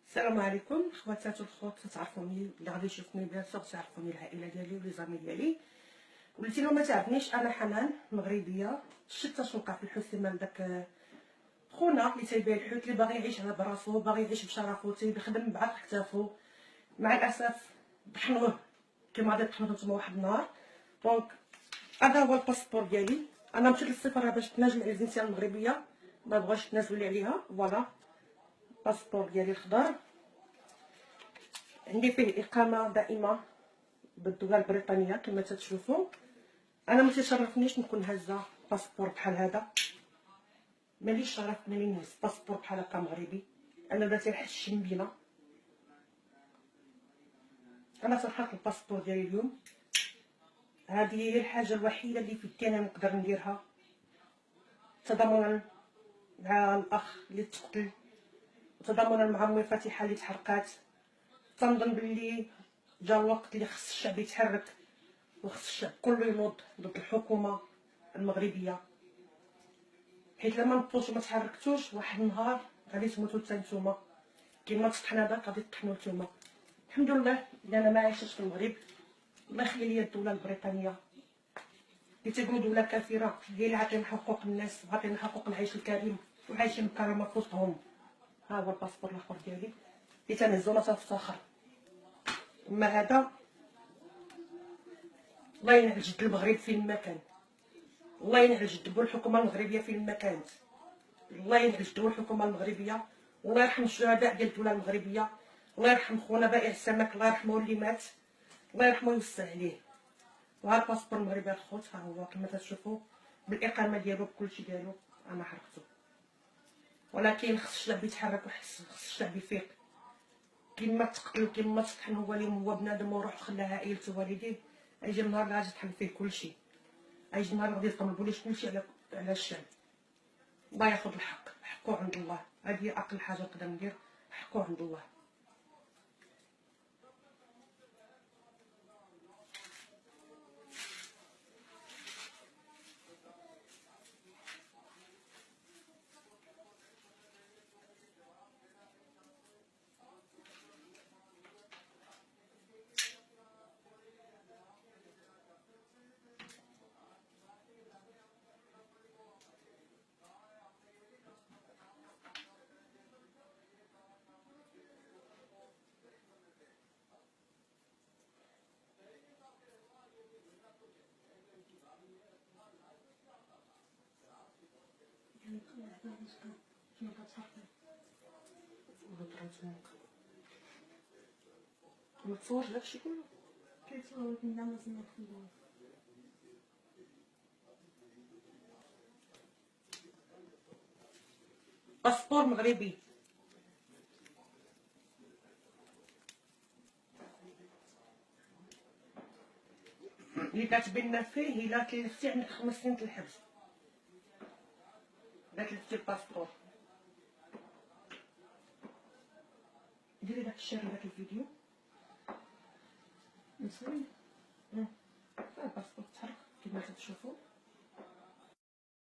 السلام عليكم خواتات والخوت، تعرفوني اللي غادي يشوفني بيان سور تعرفوني، العائله ديالي ولي زامي ديالي. وليتي لو ما تعرفنيش، انا حنان مغربيه شتا شنقه في الحسيمه داك خونا اللي تيبيع الحوت، اللي باغي يعيش على براسو، باغي يعيش بشرفو، تيخدم بعرق كتافو. مع الاسف طحنوه كيما غادي طحنوه نتوما واحد النهار. دونك هذا هو الباسبور ديالي. انا مشيت للسفاره باش تناجم على الجنسيه المغربيه، ما بغاش تنازلوا لي عليها. فوالا الباسبور ديالي الخضر، عندي فيه اقامه دائمه بالدوله البريطانيه كما تتشوفوا. انا ما تيشرفنيش نكون هازه باسبور بحال هذا، ماليش شرف ملي نهز باسبور بحال هكا مغربي. انا دا تيحشم بينا. انا تنحط الباسبور ديالي اليوم. هذه هي الحاجه الوحيده اللي في يدي انا نقدر نديرها تضامنا مع الاخ اللي تقتل، وتضامنا مع امي فاتحه اللي تحرقات. تنظن باللي جا الوقت اللي خص الشعب يتحرك، وخص الشعب كله ينوض ضد الحكومه المغربيه، حيت لما نبطوش وما تحركتوش واحد النهار غادي تموتوا حتى نتوما. كيما تطحن هذاك غادي تطحنوا نتوما. الحمد لله اللي انا ما عايشش في المغرب. الله يخلي لي الدوله البريطانيه اللي تيقولوا دوله كافره، هي اللي عطينا حقوق الناس وعطينا حقوق العيش الكريم وعايشين بكرامه في وسطهم. ها هو الباسبور الاخر ديالي اللي تنهزو ما تنفتخر. اما هذا الله ينعل جد المغرب فين ما كان، الله ينعل جد الحكومه المغربيه فين ما كانت، الله ينعل جد الحكومه المغربيه، والله يرحم الشهداء ديال الدوله المغربيه، الله يرحم خونا بائع السمك، الله يرحمه اللي مات، الله يرحمه ويوسع عليه. وها الباسبور المغربي الخوت، ها هو كما تشوفوا بالاقامه ديالو بكلشي ديالو. انا حرقته، ولكن خص الشعب يتحرك وخص الشعب يفيق. كيما تقتل كيما تطحن هو اليوم هو بنادم وروح خلى عائلته ووالديه، غيجي النهار اللي غادي تحل فيه كلشي، غيجي النهار اللي غادي يطلبوا ليه كلشي على الشعب. الله ياخذ الحق، حقه عند الله. هذه اقل حاجه نقدر ندير، حقه عند الله. ما تصورش داكشي كله، كيتصور كنا مازال نخدمو. باسبور مغربي. اللي كتبنا فيه الا تلفتي عندك 5 سنين الحبس، الا تلفتي الباسبور. ديري داك الشير لداك الفيديو. نصوي الباسبور تحرك كما تشوفوا.